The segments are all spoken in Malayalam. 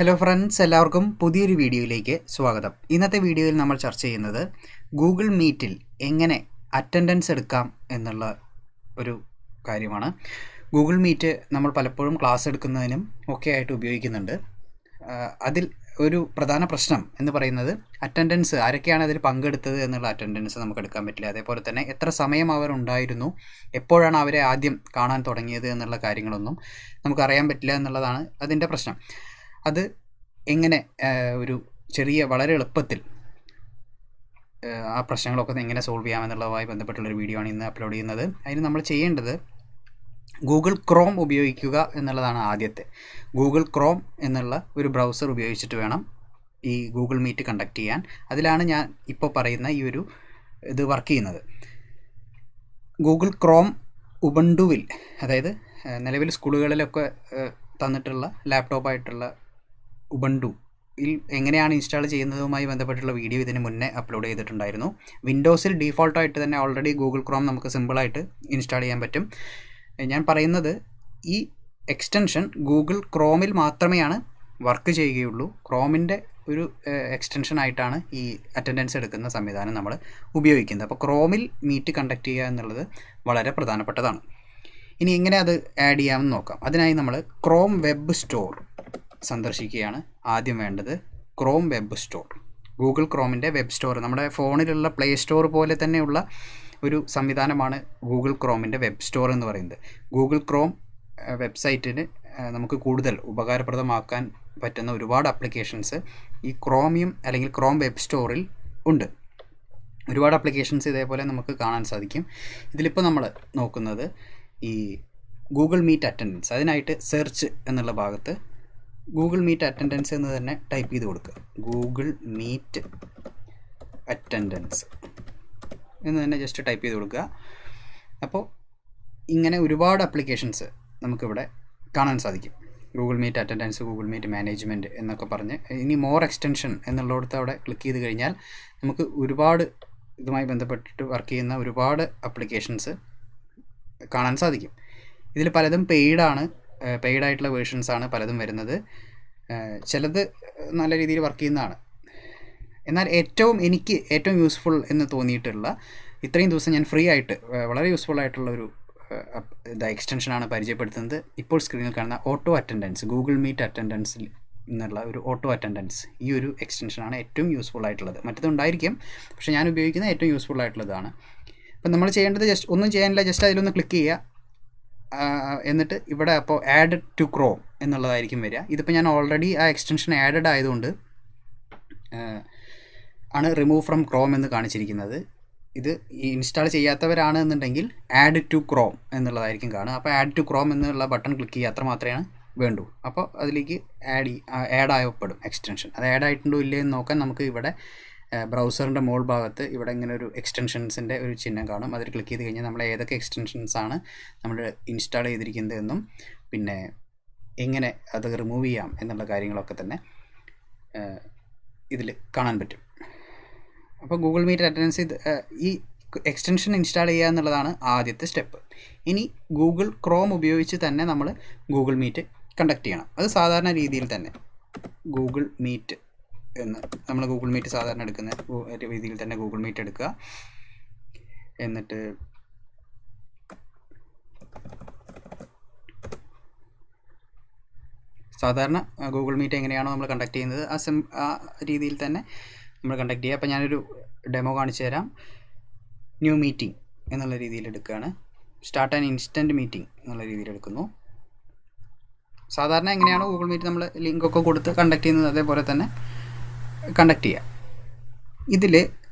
ഹലോ ഫ്രണ്ട്സ്, എല്ലാവർക്കും പുതിയൊരു വീഡിയോയിലേക്ക് സ്വാഗതം. ഇന്നത്തെ വീഡിയോയിൽ നമ്മൾ ചർച്ച ചെയ്യുന്നത് ഗൂഗിൾ മീറ്റിൽ എങ്ങനെ അറ്റൻഡൻസ് എടുക്കാം എന്നുള്ള ഒരു കാര്യമാണ്. ഗൂഗിൾ മീറ്റ് നമ്മൾ പലപ്പോഴും ക്ലാസ് എടുക്കുന്നതിനും ഒക്കെ ആയിട്ട് ഉപയോഗിക്കുന്നുണ്ട്. അതിൽ ഒരു പ്രധാന പ്രശ്നം എന്ന് പറയുന്നത് അറ്റൻഡൻസ്, ആരൊക്കെയാണ് അതിൽ പങ്കെടുത്തത് എന്നുള്ള അറ്റൻഡൻസ് നമുക്ക് എടുക്കാൻ പറ്റില്ല. അതേപോലെ തന്നെ എത്ര സമയം അവർ ഉണ്ടായിരുന്നു, എപ്പോഴാണ് അവരെ ആദ്യം കാണാൻ തുടങ്ങിയത് എന്നുള്ള കാര്യങ്ങളൊന്നും നമുക്കറിയാൻ പറ്റില്ല എന്നുള്ളതാണ് അതിൻ്റെ പ്രശ്നം. അത് എങ്ങനെ ഒരു ചെറിയ വളരെ എളുപ്പത്തിൽ ആ പ്രശ്നങ്ങളൊക്കെ എങ്ങനെ സോൾവ് ചെയ്യാമെന്നുള്ളതുമായി ബന്ധപ്പെട്ടുള്ളൊരു വീഡിയോ ആണ് ഇന്ന് അപ്ലോഡ് ചെയ്യുന്നത്. അതിന് നമ്മൾ ചെയ്യേണ്ടത് ഗൂഗിൾ ക്രോം ഉപയോഗിക്കുക എന്നുള്ളതാണ് ആദ്യത്തെ. ഗൂഗിൾ ക്രോം എന്നുള്ള ഒരു ബ്രൗസർ ഉപയോഗിച്ചിട്ട് വേണം ഈ ഗൂഗിൾ മീറ്റ് കണ്ടക്ട് ചെയ്യാൻ. അതിലാണ് ഞാൻ ഇപ്പോൾ പറയുന്ന ഈ ഒരു ഇത് വർക്ക് ചെയ്യുന്നത്. ഗൂഗിൾ ക്രോം ഉബണ്ടുവിൽ, അതായത് നിലവിൽ സ്കൂളുകളിലൊക്കെ തന്നിട്ടുള്ള ലാപ്ടോപ്പായിട്ടുള്ള ഉബണ്ടുയിൽ എങ്ങനെയാണ് ഇൻസ്റ്റാൾ ചെയ്യുന്നതുമായി ബന്ധപ്പെട്ടുള്ള വീഡിയോ ഇതിന് മുന്നേ അപ്ലോഡ് ചെയ്തിട്ടുണ്ടായിരുന്നു. വിൻഡോസിൽ ഡീഫോൾട്ടായിട്ട് തന്നെ ഓൾറെഡി ഗൂഗിൾ ക്രോം നമുക്ക് സിമ്പിളായിട്ട് ഇൻസ്റ്റാൾ ചെയ്യാൻ പറ്റും. ഞാൻ പറയുന്നത് ഈ എക്സ്റ്റൻഷൻ ഗൂഗിൾ ക്രോമിൽ മാത്രമേയാണ് വർക്ക് ചെയ്യുകയുള്ളൂ. ക്രോമിൻ്റെ ഒരു എക്സ്റ്റൻഷനായിട്ടാണ് ഈ അറ്റൻഡൻസ് എടുക്കുന്ന സംവിധാനം നമ്മൾ ഉപയോഗിക്കുന്നത്. അപ്പോൾ ക്രോമിൽ മീറ്റ് കണ്ടക്ട് ചെയ്യുക എന്നുള്ളത് വളരെ പ്രധാനപ്പെട്ടതാണ്. ഇനി എങ്ങനെ അത് ആഡ് ചെയ്യാമെന്ന് നോക്കാം. അതിനായി നമ്മൾ ക്രോം വെബ് സ്റ്റോർ സന്ദർശിക്കുകയാണ് ആദ്യം വേണ്ടത്. ക്രോം വെബ് സ്റ്റോർ, ഗൂഗിൾ ക്രോമിൻ്റെ വെബ് സ്റ്റോർ, നമ്മുടെ ഫോണിലുള്ള പ്ലേ സ്റ്റോർ പോലെ തന്നെയുള്ള ഒരു സംവിധാനമാണ് ഗൂഗിൾ ക്രോമിൻ്റെ വെബ് സ്റ്റോർ എന്ന് പറയുന്നത്. ഗൂഗിൾ ക്രോം വെബ്സൈറ്റിന് നമുക്ക് കൂടുതൽ ഉപകാരപ്രദമാക്കാൻ പറ്റുന്ന ഒരുപാട് ആപ്ലിക്കേഷൻസ് ഈ ക്രോമിയം അല്ലെങ്കിൽ ക്രോം വെബ് സ്റ്റോറിൽ ഉണ്ട്. ഒരുപാട് ആപ്ലിക്കേഷൻസ് ഇതേപോലെ നമുക്ക് കാണാൻ സാധിക്കും. ഇതിലിപ്പോൾ നമ്മൾ നോക്കുന്നത് ഈ ഗൂഗിൾ മീറ്റ് അറ്റൻഡൻസ്. അതിനായിട്ട് സെർച്ച് എന്നുള്ള ഭാഗത്ത് ഗൂഗിൾ മീറ്റ് അറ്റൻഡൻസ് എന്ന് തന്നെ ടൈപ്പ് ചെയ്ത് കൊടുക്കുക. ഗൂഗിൾ മീറ്റ് അറ്റൻഡൻസ് എന്ന് തന്നെ ജസ്റ്റ് ടൈപ്പ് ചെയ്ത് കൊടുക്കുക. അപ്പോൾ ഇങ്ങനെ ഒരുപാട് ആപ്ലിക്കേഷൻസ് നമുക്കിവിടെ കാണാൻ സാധിക്കും. Google meet attendance, Google meet management എന്നൊക്കെ പറഞ്ഞ് ഇനി മോർ എക്സ്റ്റൻഷൻ എന്നുള്ളിടത്ത് അവിടെ ക്ലിക്ക് ചെയ്ത് കഴിഞ്ഞാൽ നമുക്ക് ഒരുപാട് ഇതുമായി ബന്ധപ്പെട്ടിട്ട് വർക്ക് ചെയ്യുന്ന ഒരുപാട് ആപ്ലിക്കേഷൻസ് കാണാൻ സാധിക്കും. ഇതിൽ പലതും പെയ്ഡായിട്ടുള്ള വേർഷൻസാണ് പലതും വരുന്നത്. ചിലത് നല്ല രീതിയിൽ വർക്ക് ചെയ്യുന്നതാണ്. എന്നാൽ എനിക്ക് ഏറ്റവും യൂസ്ഫുൾ എന്ന് തോന്നിയിട്ടുള്ള, ഇത്രയും ദിവസം ഞാൻ ഫ്രീ ആയിട്ട് വളരെ യൂസ്ഫുൾ ആയിട്ടുള്ള ഒരു എക്സ്റ്റൻഷനാണ് പരിചയപ്പെടുത്തുന്നത്. ഇപ്പോൾ സ്ക്രീനിൽ കാണുന്ന ഓട്ടോ അറ്റൻഡൻസ്, ഗൂഗിൾ മീറ്റ് അറ്റൻഡൻസിൽ എന്നുള്ള ഒരു ഓട്ടോ അറ്റൻഡൻസ്. ഈ ഒരു എക്സ്റ്റൻഷനാണ് ഏറ്റവും യൂസ്ഫുൾ ആയിട്ടുള്ളത്. മറ്റതുണ്ടായിരിക്കും, പക്ഷേ ഞാൻ ഉപയോഗിക്കുന്ന ഏറ്റവും യൂസ്ഫുൾ ആയിട്ടുള്ളതാണ്. അപ്പം നമ്മൾ ചെയ്യേണ്ടത് ഒന്നും ചെയ്യാനില്ല, ജസ്റ്റ് അതിലൊന്ന് ക്ലിക്ക് ചെയ്യുക. എന്നിട്ട് ഇവിടെ അപ്പോൾ ആഡ് ടു ക്രോം എന്നുള്ളതായിരിക്കും വരിക. ഇതിപ്പോൾ ഞാൻ ഓൾറെഡി ആ എക്സ്റ്റൻഷൻ ആഡഡ് ആയതുകൊണ്ട് ആണ് റിമൂവ് ഫ്രം ക്രോം എന്ന് കാണിച്ചിരിക്കുന്നത്. ഇത് ഇൻസ്റ്റാൾ ചെയ്യാത്തവരാണ് എന്നുണ്ടെങ്കിൽ ആഡ് ടു ക്രോം എന്നുള്ളതായിരിക്കും കാണുക. അപ്പോൾ ആഡ് ടു ക്രോം എന്നുള്ള ബട്ടൺ ക്ലിക്ക് ചെയ്യുക, അത്ര മാത്രമേ വേണ്ടൂ. അപ്പോൾ അതിലേക്ക് ആഡ് ആയപ്പെടും എക്സ്റ്റൻഷൻ. അത് ആഡ് ആയിട്ടുണ്ടോ ഇല്ലേ എന്ന് നോക്കാൻ നമുക്ക് ഇവിടെ ബ്രൗസറിൻ്റെ മുകൾ ഭാഗത്ത് ഇവിടെ ഇങ്ങനെ ഒരു എക്സ്റ്റൻഷൻസിൻ്റെ ഒരു ചിഹ്നം കാണും. അതിൽ ക്ലിക്ക് ചെയ്ത് കഴിഞ്ഞാൽ നമ്മൾ ഏതൊക്കെ എക്സ്റ്റൻഷൻസാണ് നമ്മൾ ഇൻസ്റ്റാൾ ചെയ്തിരിക്കുന്നതെന്നും പിന്നെ എങ്ങനെ അത് റിമൂവ് ചെയ്യാം എന്നുള്ള കാര്യങ്ങളൊക്കെ തന്നെ ഇതിൽ കാണാൻ പറ്റും. അപ്പോൾ ഗൂഗിൾ മീറ്റ് അറ്റൻഡൻസ് ഈ എക്സ്റ്റൻഷൻ ഇൻസ്റ്റാൾ ചെയ്യുക എന്നുള്ളതാണ് ആദ്യത്തെ സ്റ്റെപ്പ്. ഇനി ഗൂഗിൾ ക്രോം ഉപയോഗിച്ച് തന്നെ നമ്മൾ ഗൂഗിൾ മീറ്റ് കണ്ടക്ട് ചെയ്യണം. അത് സാധാരണ രീതിയിൽ തന്നെ ഗൂഗിൾ മീറ്റ് എന്ന് നമ്മൾ ഗൂഗിൾ മീറ്റ് സാധാരണ എടുക്കുന്ന രീതിയിൽ തന്നെ ഗൂഗിൾ മീറ്റ് എടുക്കുക. എന്നിട്ട് സാധാരണ ഗൂഗിൾ മീറ്റ് എങ്ങനെയാണോ നമ്മൾ കണ്ടക്ട് ചെയ്യുന്നത് ആ രീതിയിൽ തന്നെ നമ്മൾ കണ്ടക്ട് ചെയ്യുക. അപ്പോൾ ഞാനൊരു ഡെമോ കാണിച്ചു തരാം. ന്യൂ മീറ്റിംഗ് എന്നുള്ള രീതിയിൽ എടുക്കുകയാണ്. സ്റ്റാർട്ട് ആൻഡ് ഇൻസ്റ്റൻറ്റ് മീറ്റിംഗ് എന്നുള്ള രീതിയിൽ എടുക്കുന്നു. സാധാരണ എങ്ങനെയാണോ ഗൂഗിൾ മീറ്റ് നമ്മൾ ലിങ്കൊക്കെ കൊടുത്ത് കണ്ടക്ട് ചെയ്യുന്നത് അതേപോലെ തന്നെ കണ്ടക്ട് ചെയ്യുക. ഇതിൽ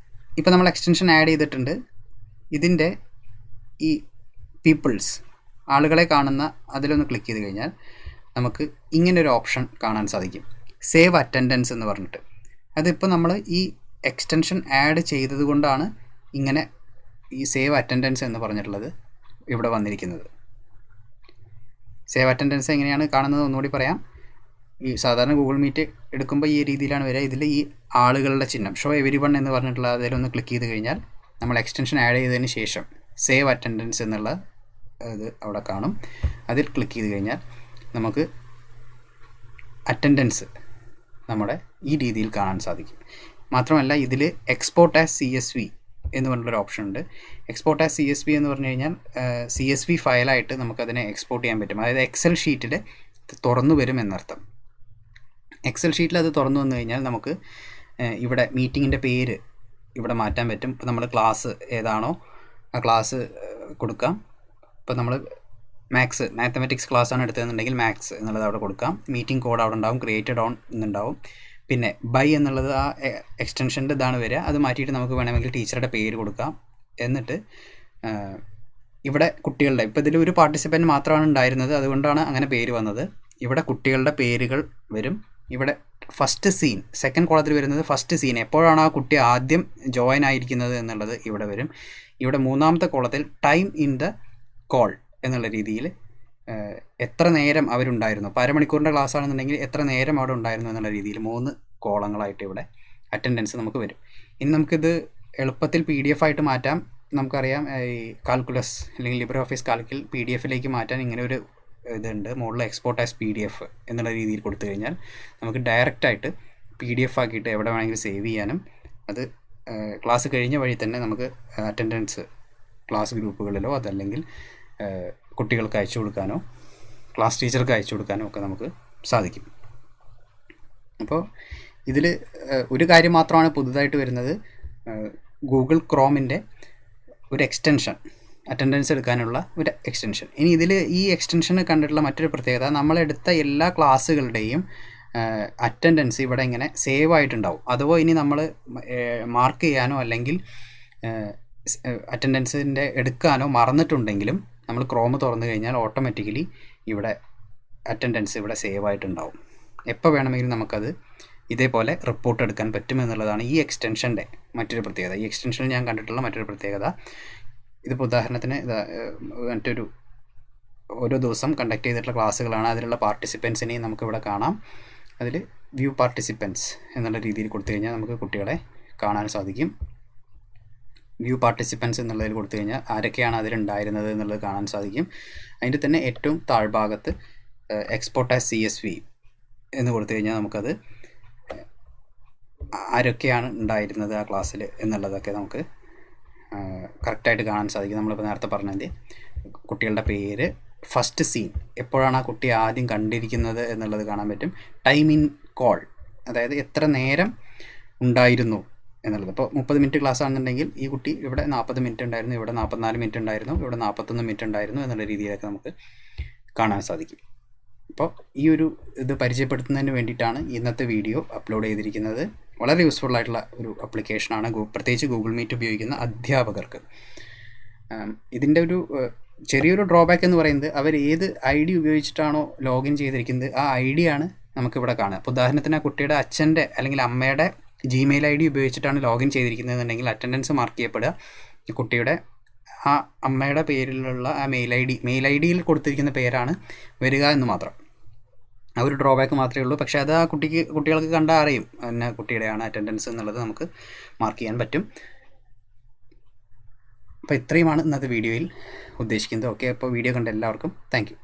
ഇപ്പോൾ നമ്മൾ എക്സ്റ്റൻഷൻ ആഡ് ചെയ്തിട്ടുണ്ട്. ഇതിൻ്റെ ഈ പീപ്പിൾസ്, ആളുകളെ കാണുന്ന അതിലൊന്ന് ക്ലിക്ക് ചെയ്ത് കഴിഞ്ഞാൽ നമുക്ക് ഇങ്ങനൊരു ഓപ്ഷൻ കാണാൻ സാധിക്കും, സേവ് അറ്റൻഡൻസ് എന്ന് പറഞ്ഞിട്ട്. അതിപ്പോൾ നമ്മൾ ഈ എക്സ്റ്റൻഷൻ ആഡ് ചെയ്തത് കൊണ്ടാണ് ഇങ്ങനെ ഈ സേവ് അറ്റൻഡൻസ് എന്ന് പറഞ്ഞിട്ടുള്ളത് ഇവിടെ വന്നിരിക്കുന്നത്. സേവ് അറ്റൻഡൻസ് എങ്ങനെയാണ് കാണുന്നത് ഒന്നുകൂടി പറയാം. ഈ സാധാരണ ഗൂഗിൾ മീറ്റ് എടുക്കുമ്പോൾ ഈ രീതിയിലാണ് വരിക. ഇതിൽ ഈ ആളുകളുടെ ചിഹ്നം ഷോ എവരി വൺ എന്ന് പറഞ്ഞിട്ടുള്ള അതിലൊന്ന് ക്ലിക്ക് ചെയ്ത് കഴിഞ്ഞാൽ നമ്മൾ എക്സ്റ്റൻഷൻ ആഡ് ചെയ്തതിന് ശേഷം സേവ് അറ്റൻഡൻസ് എന്നുള്ള ഇത് അവിടെ കാണും. അതിൽ ക്ലിക്ക് ചെയ്ത് കഴിഞ്ഞാൽ നമുക്ക് അറ്റൻഡൻസ് നമ്മുടെ ഈ രീതിയിൽ കാണാൻ സാധിക്കും. മാത്രമല്ല ഇതിൽ എക്സ്പോർട്ട് ആസ് CSV എന്ന് പറഞ്ഞൊരു ഓപ്ഷൻ ഉണ്ട്. എക്സ്പോർട്ട് ആസ് CSV എന്ന് പറഞ്ഞു കഴിഞ്ഞാൽ CSV ഫയലായിട്ട് നമുക്കതിനെ എക്സ്പോർട്ട് ചെയ്യാൻ പറ്റും. അതായത് എക്സൽ ഷീറ്റിൽ തുറന്നു വരും എന്നർത്ഥം. എക്സൽ ഷീറ്റിൽ അത് തുറന്നു വന്നു കഴിഞ്ഞാൽ നമുക്ക് ഇവിടെ മീറ്റിങ്ങിൻ്റെ പേര് ഇവിടെ മാറ്റാൻ പറ്റും. ഇപ്പോൾ നമ്മൾ ക്ലാസ് ഏതാണോ ആ ക്ലാസ് കൊടുക്കാം. ഇപ്പോൾ നമ്മൾ മാത്തമാറ്റിക്സ് ക്ലാസ്സാണ് എടുത്തതെന്നുണ്ടെങ്കിൽ മാത്സ് എന്നുള്ളത് അവിടെ കൊടുക്കാം. മീറ്റിംഗ് കോഡ് അവിടെ ഉണ്ടാവും, ക്രിയേറ്റഡ് ഓൺ എന്നുണ്ടാവും. പിന്നെ ബൈ എന്നുള്ളത് ആ എക്സ്റ്റൻഷൻ്റെ ഇതാണ് വരിക. അത് മാറ്റിയിട്ട് നമുക്ക് വേണമെങ്കിൽ ടീച്ചറുടെ പേര് കൊടുക്കാം. എന്നിട്ട് ഇവിടെ കുട്ടികളുടെ, ഇപ്പോൾ ഇതിൽ ഒരു പാർട്ടിസിപ്പൻറ്റ് മാത്രമാണ് ഉണ്ടായിരുന്നത്, അതുകൊണ്ടാണ് അങ്ങനെ പേര് വന്നത്. ഇവിടെ കുട്ടികളുടെ പേരുകൾ വരും. ഇവിടെ ഫസ്റ്റ് സീൻ, സെക്കൻഡ് കോളത്തിൽ വരുന്നത് ഫസ്റ്റ് സീൻ, എപ്പോഴാണ് ആ കുട്ടി ആദ്യം ജോയിൻ ആയിരിക്കുന്നത് എന്നുള്ളത് ഇവിടെ വരും. ഇവിടെ മൂന്നാമത്തെ കോളത്തിൽ ടൈം ഇൻ ദ കോൾ എന്നുള്ള രീതിയിൽ എത്ര നേരം അവരുണ്ടായിരുന്നു. ഇപ്പോൾ അരമണിക്കൂറിൻ്റെ ക്ലാസ് ആണെന്നുണ്ടെങ്കിൽ എത്ര നേരം അവിടെ ഉണ്ടായിരുന്നു എന്നുള്ള രീതിയിൽ 3 കോളങ്ങളായിട്ട് ഇവിടെ അറ്റൻഡൻസ് നമുക്ക് വരും. ഇനി നമുക്കിത് എളുപ്പത്തിൽ PDF ആയിട്ട് മാറ്റാം. നമുക്കറിയാം ഈ കാൽക്കുലസ് അല്ലെങ്കിൽ ലിബ്രെ ഓഫീസ് കാൽക്കിൽ PDF മാറ്റാൻ ഇങ്ങനെ ഒരു ഇതുണ്ട്. മുകളിൽ എക്സ്പോർട്ട് ആസ് PDF എന്നുള്ള രീതിയിൽ കൊടുത്തു കഴിഞ്ഞാൽ നമുക്ക് ഡയറക്റ്റായിട്ട് PDF ആക്കിയിട്ട് എവിടെ വേണമെങ്കിലും സേവ് ചെയ്യാനും, അത് ക്ലാസ് കഴിഞ്ഞ വഴി തന്നെ നമുക്ക് അറ്റൻഡൻസ് ക്ലാസ് ഗ്രൂപ്പുകളിലോ അതല്ലെങ്കിൽ കുട്ടികൾക്ക് അയച്ചു കൊടുക്കാനോ ക്ലാസ് ടീച്ചർക്ക് അയച്ചു കൊടുക്കാനോ ഒക്കെ നമുക്ക് സാധിക്കും. അപ്പോൾ ഇതിൽ ഒരു കാര്യം മാത്രമാണ് പുതുതായിട്ട് വരുന്നത്, ഗൂഗിൾ ക്രോമിൻ്റെ ഒരു എക്സ്റ്റൻഷൻ, അറ്റൻഡൻസ് എടുക്കാനുള്ള ഒരു എക്സ്റ്റൻഷൻ. ഇനി ഇതിൽ ഈ എക്സ്റ്റൻഷന് കണ്ടിട്ടുള്ള മറ്റൊരു പ്രത്യേകത, നമ്മളെടുത്ത എല്ലാ ക്ലാസ്സുകളുടെയും അറ്റൻഡൻസ് ഇവിടെ ഇങ്ങനെ സേവ് ആയിട്ടുണ്ടാവും. അഥവാ ഇനി നമ്മൾ മാർക്ക് ചെയ്യാനോ അല്ലെങ്കിൽ അറ്റൻഡൻസിൻ്റെ എടുക്കാനോ മറന്നിട്ടുണ്ടെങ്കിലും നമ്മൾ ക്രോം തുറന്നു കഴിഞ്ഞാൽ ഓട്ടോമാറ്റിക്കലി ഇവിടെ അറ്റൻഡൻസ് ഇവിടെ സേവ് ആയിട്ടുണ്ടാവും. എപ്പോൾ വേണമെങ്കിലും നമുക്കത് ഇതേപോലെ റിപ്പോർട്ട് എടുക്കാൻ പറ്റുമെന്നുള്ളതാണ് ഈ എക്സ്റ്റൻഷൻ്റെ മറ്റൊരു പ്രത്യേകത. ഈ എക്സ്റ്റൻഷനിൽ ഞാൻ കണ്ടിട്ടുള്ള മറ്റൊരു പ്രത്യേകത, ഇതിപ്പോൾ ഉദാഹരണത്തിന് മറ്റൊരു ഓരോ ദിവസം കണ്ടക്ട് ചെയ്തിട്ടുള്ള ക്ലാസ്സുകളാണ്. അതിലുള്ള പാർട്ടിസിപ്പൻസിനെയും നമുക്കിവിടെ കാണാം. അതിൽ വ്യൂ പാർട്ടിസിപ്പൻസ് എന്നുള്ള രീതിയിൽ കൊടുത്തു കഴിഞ്ഞാൽ നമുക്ക് കുട്ടികളെ കാണാൻ സാധിക്കും. വ്യൂ പാർട്ടിസിപ്പൻസ് എന്നുള്ളതിൽ കൊടുത്തു കഴിഞ്ഞാൽ ആരൊക്കെയാണ് അതിലുണ്ടായിരുന്നത് എന്നുള്ളത് കാണാൻ സാധിക്കും. അതിൻ്റെ തന്നെ ഏറ്റവും താഴ്ഭാഗത്ത് എക്സ്പോർട്ട് ആസ് CSV എന്ന് കൊടുത്തു കഴിഞ്ഞാൽ നമുക്കത് ആരൊക്കെയാണ് ഉണ്ടായിരുന്നത് ആ ക്ലാസ്സിൽ എന്നുള്ളതൊക്കെ നമുക്ക് കറക്റ്റായിട്ട് കാണാൻ സാധിക്കും. നമ്മളിപ്പോൾ നേരത്തെ പറഞ്ഞതിൻ്റെ കുട്ടികളുടെ പേര്, ഫസ്റ്റ് സീൻ, എപ്പോഴാണ് ആ കുട്ടി ആദ്യം കണ്ടിരിക്കുന്നത് എന്നുള്ളത് കാണാൻ പറ്റും. ടൈം ഇൻ കോൾ, അതായത് എത്ര നേരം ഉണ്ടായിരുന്നു എന്നുള്ളത്. ഇപ്പോൾ 30 മിനിറ്റ് ക്ലാസ് ആണെന്നുണ്ടെങ്കിൽ ഈ കുട്ടി ഇവിടെ 40 മിനിറ്റ് ഉണ്ടായിരുന്നു, ഇവിടെ 44 മിനിറ്റ് ഉണ്ടായിരുന്നു, ഇവിടെ 41 മിനിറ്റ് ഉണ്ടായിരുന്നു എന്നുള്ള രീതിയിലൊക്കെ നമുക്ക് കാണാൻ സാധിക്കും. അപ്പോൾ ഈ ഒരു ഇത് പരിചയപ്പെടുത്തുന്നതിന് വേണ്ടിയിട്ടാണ് ഇന്നത്തെ വീഡിയോ അപ്ലോഡ് ചെയ്തിരിക്കുന്നത്. വളരെ യൂസ്ഫുൾ ആയിട്ടുള്ള ഒരു ആപ്ലിക്കേഷനാണ്, പ്രത്യേകിച്ച് ഗൂഗിൾ മീറ്റ് ഉപയോഗിക്കുന്ന അധ്യാപകർക്ക്. ഇതിൻ്റെ ഒരു ചെറിയൊരു ഡ്രോബാക്ക് എന്ന് പറയുന്നത്, അവർ ഏത് ID ഉപയോഗിച്ചിട്ടാണോ ലോഗിൻ ചെയ്തിരിക്കുന്നത് ആ ID ആണ് നമുക്കിവിടെ കാണുക. അപ്പോൾ ഉദാഹരണത്തിന് ആ കുട്ടിയുടെ അച്ഛൻ്റെ അല്ലെങ്കിൽ അമ്മയുടെ Gmail ID ഉപയോഗിച്ചിട്ടാണ് ലോഗിൻ ചെയ്തിരിക്കുന്നതെന്നുണ്ടെങ്കിൽ അറ്റൻഡൻസ് മാർക്ക് ചെയ്യപ്പെടുക കുട്ടിയുടെ ആ അമ്മയുടെ പേരിലുള്ള ആ മെയിൽ ഐ ഡിയിൽ കൊടുത്തിരിക്കുന്ന പേരാണ് വരിക എന്ന് മാത്രം. ആ ഒരു ഡ്രോബാക്ക് മാത്രമേ ഉള്ളൂ. പക്ഷേ അത് ആ കുട്ടികൾക്ക് കണ്ടാൽ അറിയും എന്ന കുട്ടിയുടെയാണ് അറ്റൻഡൻസ് എന്നുള്ളത് നമുക്ക് മാർക്ക് ചെയ്യാൻ പറ്റും. അപ്പോൾ ഇത്രയുമാണ് ഇന്നത്തെ വീഡിയോയിൽ ഉദ്ദേശിക്കുന്നത്. ഓക്കെ, അപ്പോൾ വീഡിയോ കണ്ട എല്ലാവർക്കും താങ്ക് യു.